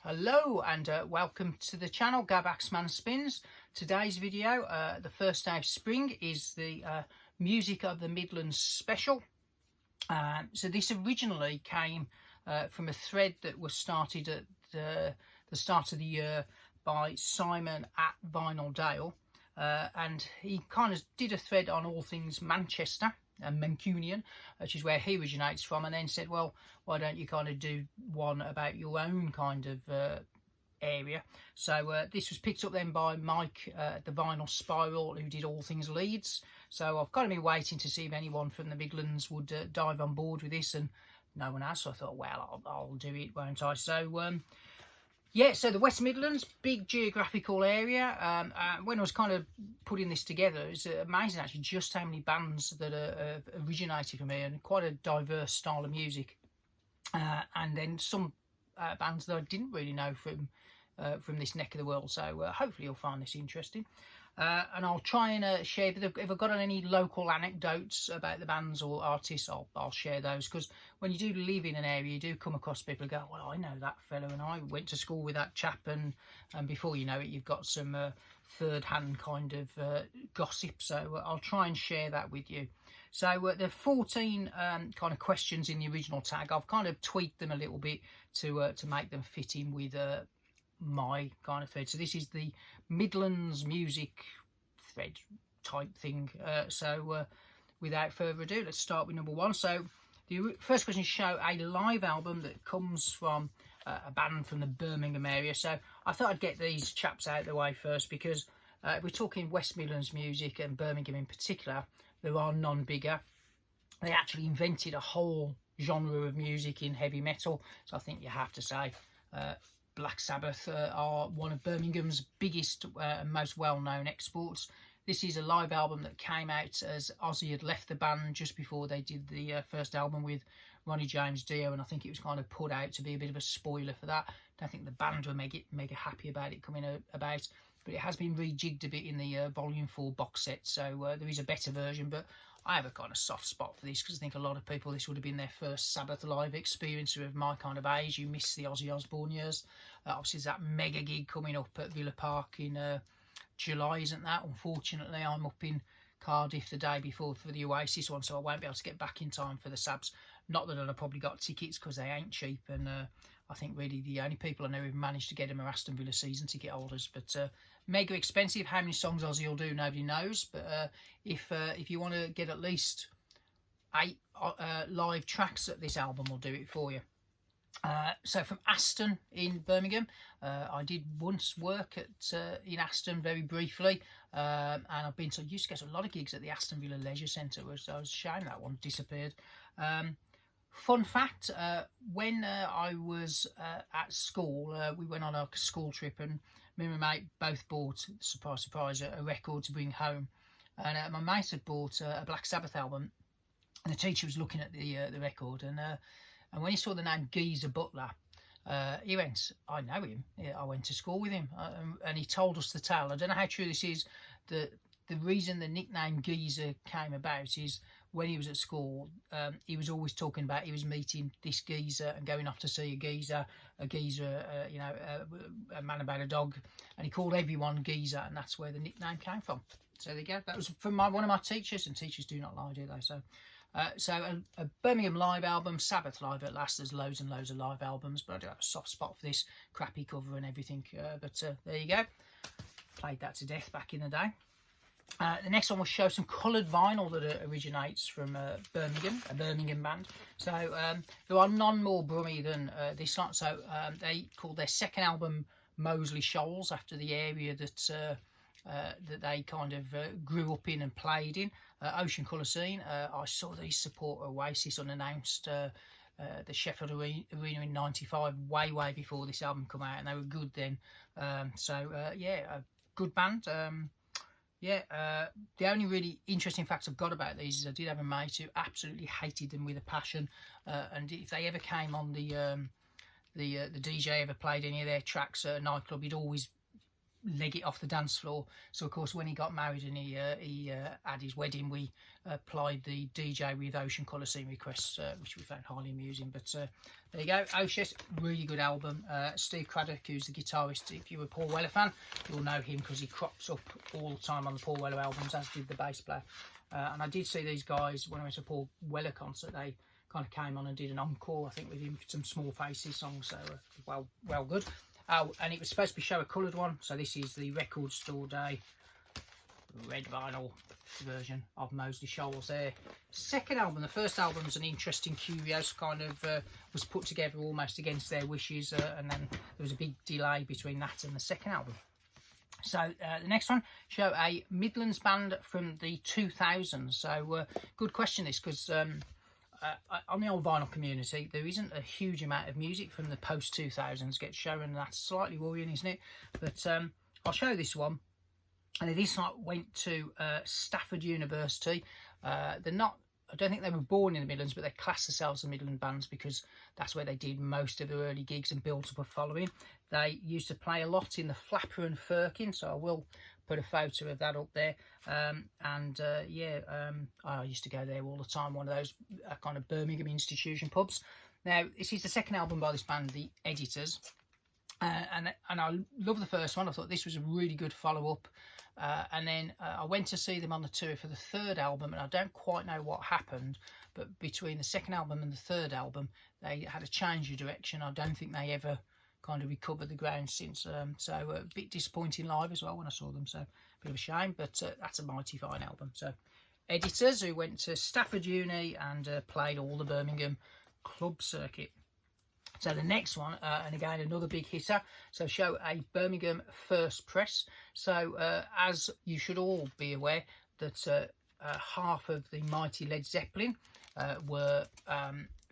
Hello and welcome to the channel Gabaxman Spins. Today's video, the first day of spring, is the music of the Midlands special. So this originally came from a thread that was started at the start of the year by Simon at Vinyl Dale, and he kind of did a thread on all things Manchester and Mancunian, which is where he originates from, and then said, well, why don't you kind of do one about your own kind of area. So this was picked up then by Mike at the Vinyl Spiral, who did all things Leeds. So I've kind of been waiting to see if anyone from the Midlands would dive on board with this, and no one has, so I thought, well, I'll do it, won't I? So yeah, so the West Midlands, big geographical area. When I was kind of putting this together, it's amazing actually just how many bands that are originated from here, and quite a diverse style of music. And then some bands that I didn't really know from this neck of the world. So hopefully you'll find this interesting. And I'll try and share, if I've got any local anecdotes about the bands or artists, I'll share those, because when you do live in an area, you do come across people who go, well, I know that fellow and I went to school with that chap, and before you know it, you've got some third-hand kind of gossip. So I'll try and share that with you. So there are 14 kind of questions in the original tag. I've kind of tweaked them a little bit to make them fit in with my kind of thread. So this is the Midlands music thread type thing. So without further ado, let's start with number one. So the first question, show a live album that comes from a band from the Birmingham area. So I thought I'd get these chaps out of the way first, because if we're talking West Midlands music and Birmingham in particular, there are none bigger. They actually invented a whole genre of music in heavy metal, so I think you have to say Black Sabbath are one of Birmingham's biggest and most well-known exports. This is a live album that came out as Ozzy had left the band just before they did the first album with Ronnie James Dio, and I think it was kind of put out to be a bit of a spoiler for that. I don't think the band were mega happy about it coming about, but it has been rejigged a bit in the Volume 4 box set, so there is a better version. But I have a kind of soft spot for this, because I think a lot of people, this would have been their first Sabbath live experience of my kind of age. You miss the Ozzy Osbourne years. Obviously, there's that mega gig coming up at Villa Park in July, isn't that? Unfortunately, I'm up in Cardiff the day before for the Oasis one, so I won't be able to get back in time for the Sabs. Not that I've probably got tickets, because they ain't cheap, and I think really the only people I know who've managed to get them are Aston Villa season ticket holders. But mega expensive. How many songs Ozzy will do, nobody knows. But if you want to get at least 8 live tracks at this album, will do it for you. So from Aston in Birmingham, I did once work at in Aston very briefly, and I've been to, used to go to a lot of gigs at the Aston Villa Leisure Centre, which I was ashamed that one disappeared. Fun fact, when I was at school, we went on a school trip, and me and my mate both bought, surprise surprise, a record to bring home. And my mate had bought a Black Sabbath album, and the teacher was looking at the record, and when he saw the name Geezer Butler, he went, I know him, I went to school with him. And he told us the tale. I don't know how true this is. The reason the nickname Geezer came about is when he was at school, he was always talking about he was meeting this geezer and going off to see a geezer, you know, a man about a dog, and he called everyone Geezer, and that's where the nickname came from. So there you go. That was from one of my teachers, and teachers do not lie, do they? So a Birmingham live album, Sabbath live at last. There's loads and loads of live albums, but I do have a soft spot for this crappy cover and everything. But there you go. Played that to death back in the day. The next one will show some coloured vinyl that originates from Birmingham, a Birmingham band. So there are none more brummy than this one. So they called their second album Moseley Shoals, after the area that they kind of grew up in and played in. Ocean Colour Scene. I saw these support Oasis unannounced the Sheffield Arena in '95, way before this album came out, and they were good then. Yeah, a good band. The only really interesting fact I've got about these is I did have a mate who absolutely hated them with a passion, and if they ever came on the DJ ever played any of their tracks at a nightclub, he'd always leg it off the dance floor. So of course when he got married and he had his wedding, we applied the DJ with Ocean Colour Scene Requests, which we found highly amusing. But there you go, Ocean, really good album. Steve Craddock, who's the guitarist, if you're a Paul Weller fan, you'll know him because he crops up all the time on the Paul Weller albums, as did the bass player. And I did see these guys when I went to a Paul Weller concert. They kind of came on and did an encore, I think, with him, some Small Faces songs. So well good. Oh, and it was supposed to be show a coloured one, so this is the Record Store Day red vinyl version of Moseley Shoals there. Second album, the first album's an interesting curious, kind of was put together almost against their wishes, and then there was a big delay between that and the second album. So the next one, show a Midlands band from the 2000s. So good question this, because on the old vinyl community, there isn't a huge amount of music from the post 2000s gets shown, and that's slightly worrying, isn't it? But I'll show this one. And this went to Stafford University. They're not, I don't think they were born in the Midlands, but they class themselves as Midland bands because that's where they did most of their early gigs and built up a following. They used to play a lot in the Flapper and Firkin, so I will put a photo of that up there. I used to go there all the time, one of those kind of Birmingham institution pubs. Now, this is the second album by this band, The Editors. And I love the first one. I thought this was a really good follow-up. And then I went to see them on the tour for the third album, and I don't quite know what happened, but between the second album and the third album, they had a change of direction. I don't think they ever kind of recovered the ground since. So a bit disappointing live as well when I saw them, so a bit of a shame, but that's a mighty fine album. So Editors, who went to Stafford Uni and played all the Birmingham club circuit. So the next one, and again, another big hitter, so show a Birmingham First Press. So as you should all be aware, that half of the mighty Led Zeppelin were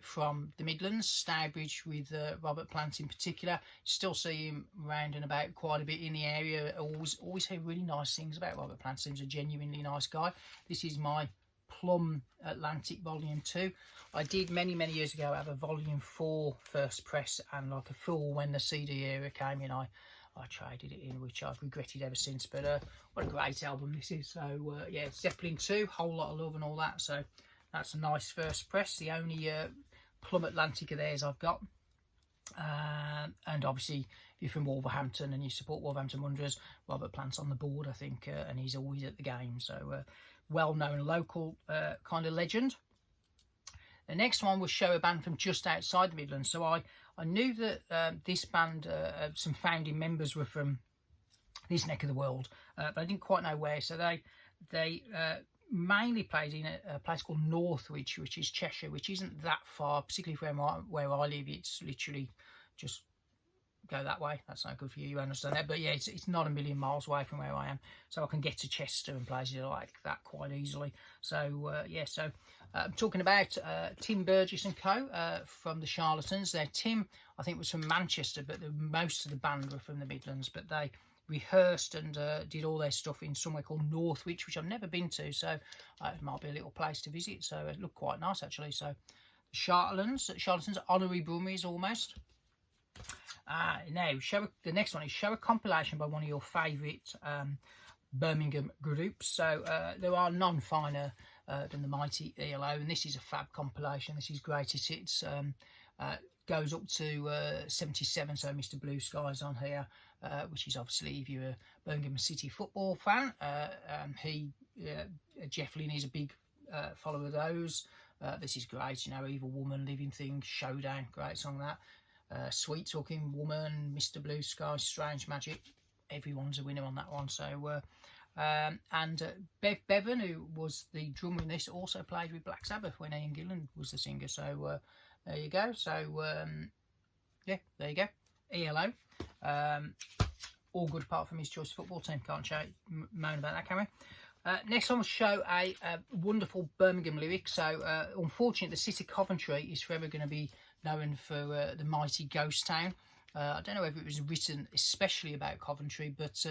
from the Midlands, Stourbridge, with Robert Plant in particular. Still see him round and about quite a bit in the area. Always hear really nice things about Robert Plant. Seems a genuinely nice guy. This is my Plum Atlantic Volume 2. I did many years ago have a Volume 4 First Press, and like a fool when the CD era came in, I traded it in, which I've regretted ever since. But what a great album this is. So yeah, Zeppelin 2, whole lot of love and all that. So that's a nice first press, the only Plum Atlantic of theirs I've got. And obviously, if you're from Wolverhampton and you support Wolverhampton Wanderers, Robert Plant's on the board, I think, and he's always at the game. So well-known local kind of legend. The next one was show a band from just outside the Midlands. So I knew that this band, some founding members were from this neck of the world, but I didn't quite know where. So they mainly played in a place called Northwich, which is Cheshire, which isn't that far, particularly from where I live. It's literally just go that way. That's not good for you, you understand that. But yeah, it's not a million miles away from where I am, so I can get to Chester and places like that quite easily. So yeah, so I'm talking about Tim Burgess and co from the Charlatans. Tim, I think, was from Manchester, but most of the band were from the Midlands, but they rehearsed and did all their stuff in somewhere called Northwich, which I've never been to, so it might be a little place to visit. So it looked quite nice actually. So the Charlatans, honorary Brummies almost. Now the next one is show a compilation by one of your favourite Birmingham groups. So there are none finer than the mighty ELO, and this is a fab compilation. This is greatest hits. Goes up to 77, so Mr. Blue Sky's on here, which is obviously, if you're a Birmingham City football fan, Jeff Lynne is a big follower of those. This is great, you know, Evil Woman, Living Thing, Showdown, great song that. Sweet Talking Woman, Mr. Blue Sky, Strange Magic, everyone's a winner on that one. So and Bev Bevan, who was the drummer in this, also played with Black Sabbath when Ian Gillan was the singer. So there you go. So yeah, there you go. ELO, all good apart from his choice football team. Can't moan about that, can we? Next one will show a wonderful Birmingham lyric. So unfortunately, the city of Coventry is forever going to be known for the mighty ghost town. I don't know whether it was written especially about Coventry, but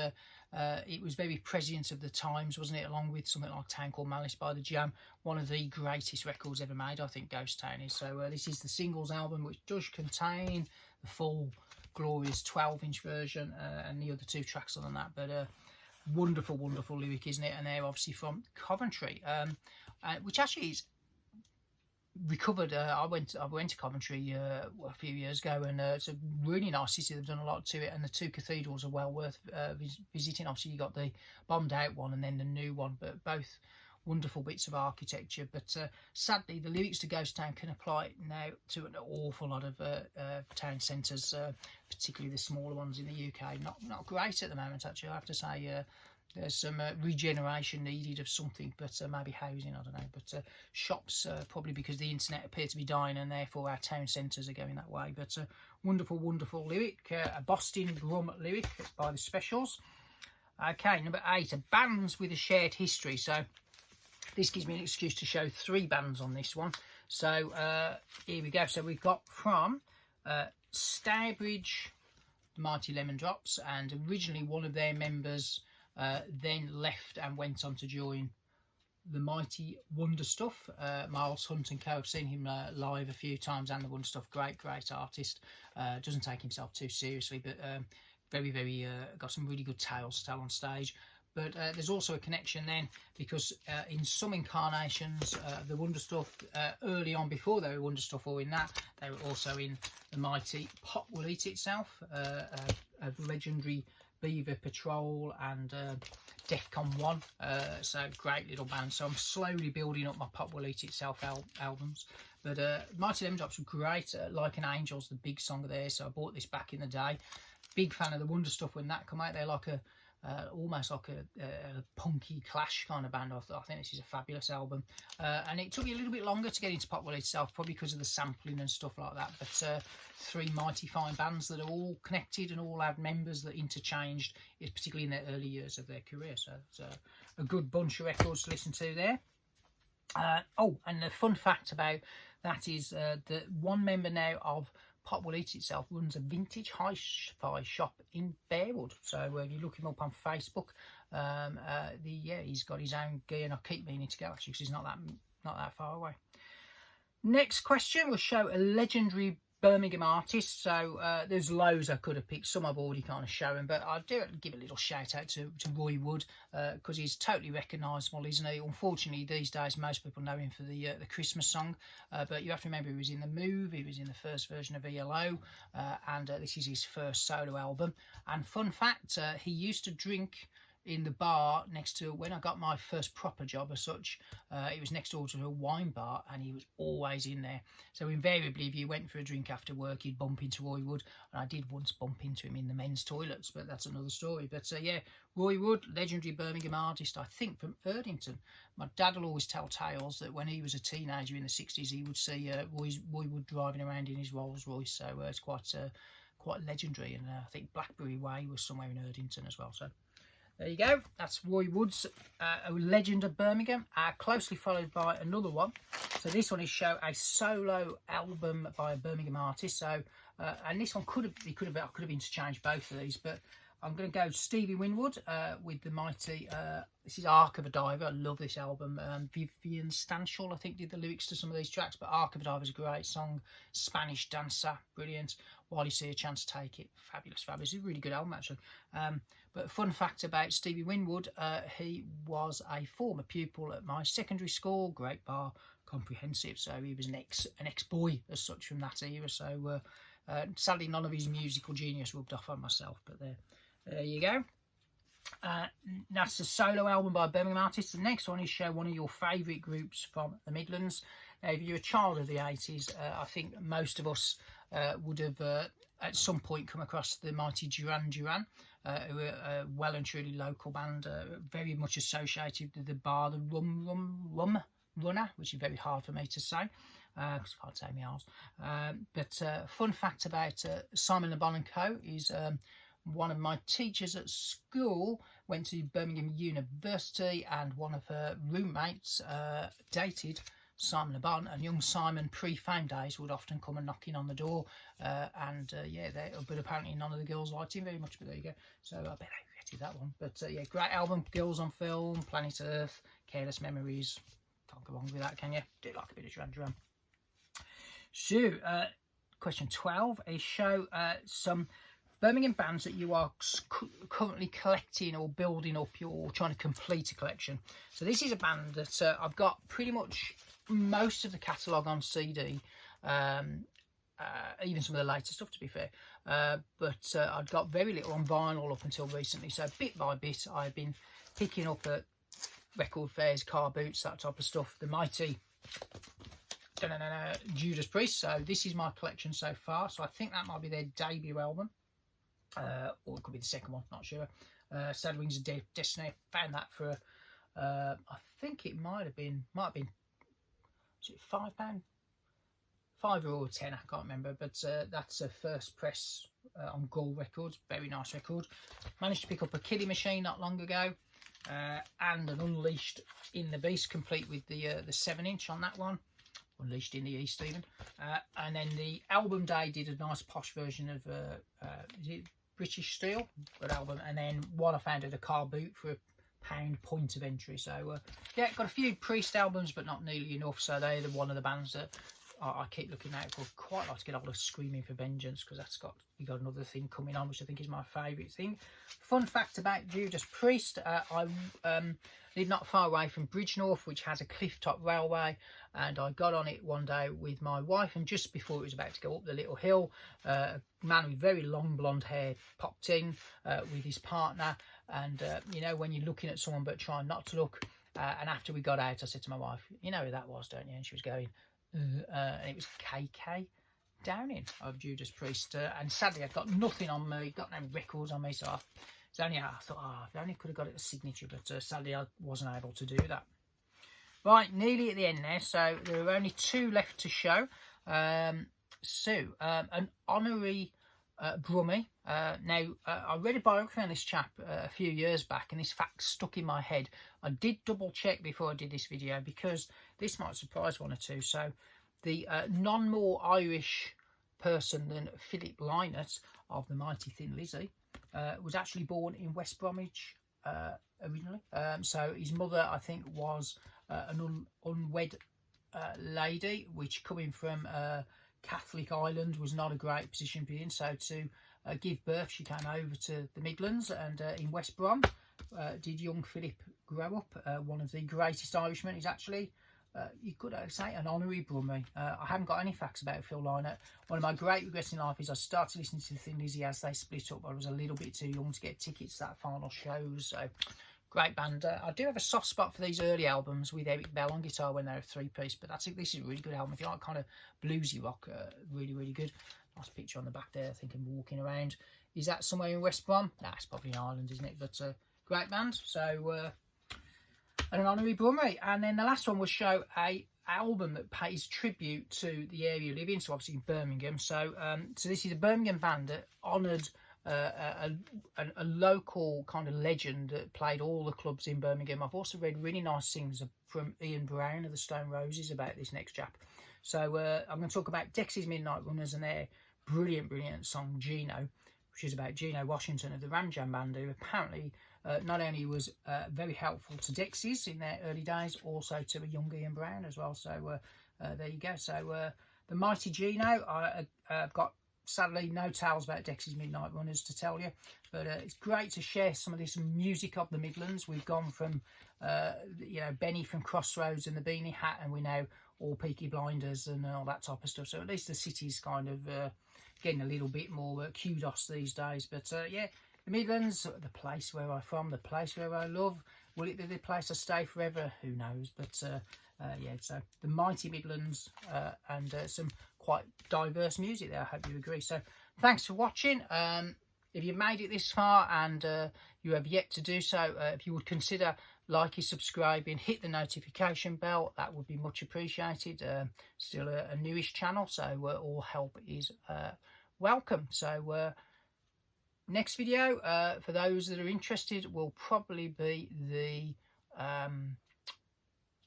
it was very prescient of the times, wasn't it? Along with something like Town Called Malice by the Jam, one of the greatest records ever made, I think Ghost Town is. So this is the singles album, which does contain the full glorious 12-inch version, and the other 2 tracks other than that. But wonderful, wonderful lyric, isn't it? And they're obviously from Coventry, which actually is recovered. I went to Coventry a few years ago, and it's a really nice city. They've done a lot to it, and the 2 cathedrals are well worth visiting. Obviously, you got the bombed out one and then the new one, but both wonderful bits of architecture. But sadly, the lyrics to Ghost Town can apply now to an awful lot of town centres, particularly the smaller ones in the UK. Not great at the moment, actually, I have to say. There's some regeneration needed of something, but maybe housing, I don't know. But shops, probably because the internet appear to be dying, and therefore our town centres are going that way. But wonderful, wonderful lyric, a Boston Grum lyric by the Specials. Okay, number 8, bands with a shared history. So this gives me an excuse to show 3 bands on this one. So here we go. So we've got from Stourbridge, the Mighty Lemon Drops, and originally one of their members then left and went on to join the Mighty Wonder Stuff. Miles Hunt and Co. I've seen him live a few times, and the Wonder Stuff, great artist. Doesn't take himself too seriously, but very got some really good tales to tell on stage. But there's also a connection then, because in some incarnations the Wonder Stuff, early on, before they were Wonder Stuff or in that, they were also in the Mighty Pot Will Eat Itself, a legendary Beaver Patrol, and Defcon 1, so great little band. So I'm slowly building up my Pot Will Eat Itself albums. But Mighty Lemon Drops were great. Like an Angel's the big song of theirs, so I bought this back in the day. Big fan of the Wonder Stuff when that come out. They're like a almost like a punky Clash kind of band. I think this is a fabulous album, and it took me a little bit longer to get into Pot Will Eat Itself, probably because of the sampling and stuff like that. But 3 mighty fine bands that are all connected and all had members that interchanged, particularly in their early years of their career. So it's a good bunch of records to listen to there. Oh, and the fun fact about that is that one member now of Pot Will Eat Itself runs a vintage hi-fi shop in Bearwood. So if you look him up on Facebook, he's got his own gear, and I keep meaning to go actually, because he's not that far away. Next question will show a legendary Birmingham artist. So there's loads I could have picked. Some I've already kind of shown, but I do give a little shout out to Roy Wood, because he's totally recognisable, isn't he? Unfortunately, these days most people know him for the Christmas song, but you have to remember he was in The Move, he was in the first version of ELO, and this is his first solo album. And fun fact, he used to drink in the bar next to, when I got my first proper job as such, it was next door to a wine bar, and he was always in there. So invariably, if you went for a drink after work, you'd bump into Roy Wood, and I did once bump into him in the men's toilets, but that's another story. But yeah, Roy Wood, legendary Birmingham artist, I think from Erdington. My dad will always tell tales that when he was a teenager in the 60s, he would see Roy Wood driving around in his Rolls Royce, so it's quite legendary. And I think Blackberry Way was somewhere in Erdington as well. So there you go. That's Roy Wood's a legend of Birmingham, closely followed by another one. So this one is show a solo album by a Birmingham artist. So and this one I could have interchanged both of these, but I'm going to go Stevie Winwood with the mighty. This is Ark of a Diver. I love this album. Vivian Stanshall, I think, did the lyrics to some of these tracks, but Ark of a Diver is a great song. Spanish Dancer, brilliant. While You See a Chance, Take It, fabulous. It's a really good album, actually. But fun fact about Stevie Winwood, he was a former pupil at my secondary school, Great Bar Comprehensive. So he was an ex-boy as such from that era. So sadly, none of his musical genius rubbed off on myself. But there you go. That's a solo album by a Birmingham artist. The next one is show one of your favourite groups from the Midlands. Now, if you're a child of the 80s, I think most of us would have at some point come across the mighty Duran Duran, who are a well and truly local band, very much associated with the bar, the Rum Runner, which is very hard for me to say, because I can't say my arse. But fun fact about Simon Le Bon and Co. is one of my teachers at school went to Birmingham University, and one of her roommates dated Simon Le Bon, and young Simon pre-fame days would often come and knocking on the door, but apparently none of the girls liked him very much, but there you go. So I bet I regretted that one. But yeah, great album. Girls on Film, Planet Earth, Careless Memories, can't go wrong with that, can you? Do like a bit of Duran Duran. So question 12 is show some Birmingham bands that you are currently collecting or building up, you're trying to complete a collection. So this is a band that I've got pretty much most of the catalogue on CD, even some of the later stuff, to be fair, but I'd got very little on vinyl up until recently. So bit by bit I've been picking up at record fairs, car boots, that type of stuff, the mighty Judas Priest. So this is my collection so far. So I think that might be their debut album, or it could be the second one, not sure. Sad Wings of Destiny, found that for I think it might have been was it £5, £5 or 10, I can't remember, but that's a first press on Gull Records, very nice record. Managed to pick up a Killing Machine not long ago, and an Unleashed in the Beast, complete with the 7-inch on that one, Unleashed in the East even. And then the album day did a nice posh version of is it British Steel, good album, and then one I found at a car boot for £1 point of entry. So yeah, got a few Priest albums, but not nearly enough. So they're one of the bands that I keep looking out for. Quite like to get hold of Screaming for Vengeance, because that's got another thing coming on, which I think is my favourite thing. Fun fact about Judas Priest: I live not far away from Bridgnorth, which has a cliff-top railway, and I got on it one day with my wife, and just before it was about to go up the little hill, a man with very long blonde hair popped in with his partner, and you know, when you're looking at someone but trying not to look, and after we got out, I said to my wife, "You know who that was, don't you?" And she was going, and it was KK Downing of Judas Priest, and sadly I've got nothing on me, got no records on me, so I thought, oh, if I only could have got it a signature, but sadly I wasn't able to do that. Right, nearly at the end there, so there are only 2 left to show. An honorary Brummie. Now, I read a biography on this chap a few years back, and this fact stuck in my head. I did double check before I did this video, because this might surprise one or two. So the none more Irish person than Philip Lynott of the Mighty Thin Lizzy was actually born in West Bromwich originally. So his mother, I think, was an unwed lady, which, coming from Catholic Ireland, was not a great position to be in. So to give birth, she came over to the Midlands, and in West Brom did young Philip grow up. One of the greatest Irishmen. He's actually, you could say, an honorary Brummie. I haven't got any facts about Phil Lynott. One of my great regrets in life is I started listening to the Thin Lizzy as they split up. I was a little bit too young to get tickets to that final shows. So great band. I do have a soft spot for these early albums with Eric Bell on guitar when they're a 3-piece, but this is a really good album. If you like kind of bluesy rock, really, really good. Nice picture on the back there, I think I'm walking around. Is that somewhere in West Brom? Nah, it's probably in Ireland, isn't it? But great band. So, and an honorary Brummie. And then the last one will show a album that pays tribute to the area you live in, so obviously in Birmingham. So, so this is a Birmingham band that honoured a local kind of legend that played all the clubs in Birmingham. I've also read really nice things from Ian Brown of the Stone Roses about this next chap. So I'm going to talk about Dexys Midnight Runners and their brilliant song Gino, which is about Gino Washington of the Ram Jam Band, who apparently not only was very helpful to Dexys in their early days, also to a young Ian Brown as well. So there you go. So the mighty Gino, I've got sadly no tales about Dexys Midnight Runners to tell you, but it's great to share some of this music of the Midlands. We've gone from you know, Benny from Crossroads and the Beanie Hat, and we know all Peaky Blinders and all that type of stuff. So at least the city's kind of getting a little bit more kudos these days. But yeah, the Midlands, the place where I'm from, the place where I love. Will it be the place I stay forever? Who knows? But yeah, so the mighty Midlands, and some quite diverse music there. I hope you agree. So thanks for watching. If you made it this far and you have yet to do so, if you would consider liking, subscribing, hit the notification bell, that would be much appreciated. Still a newish channel, so all help is welcome. So next video, for those that are interested, will probably be the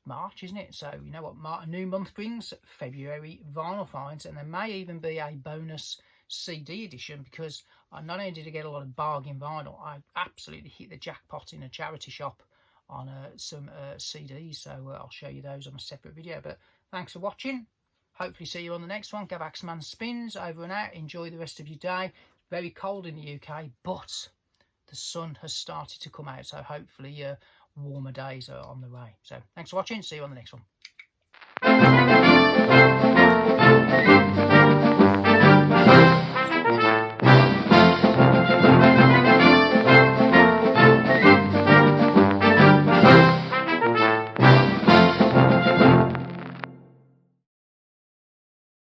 March, isn't it? So you know what a new month brings? February vinyl finds, and there may even be a bonus CD edition, because not only did I get a lot of bargain vinyl, I absolutely hit the jackpot in a charity shop on some CDs. So I'll show you those on a separate video. But thanks for watching. hopefully see you on the next one. Gabaxman Spins, over and out. Enjoy the rest of your day. Very cold in the UK, but the sun has started to come out, so hopefully warmer days are on the way. So thanks for watching. See you on the next one.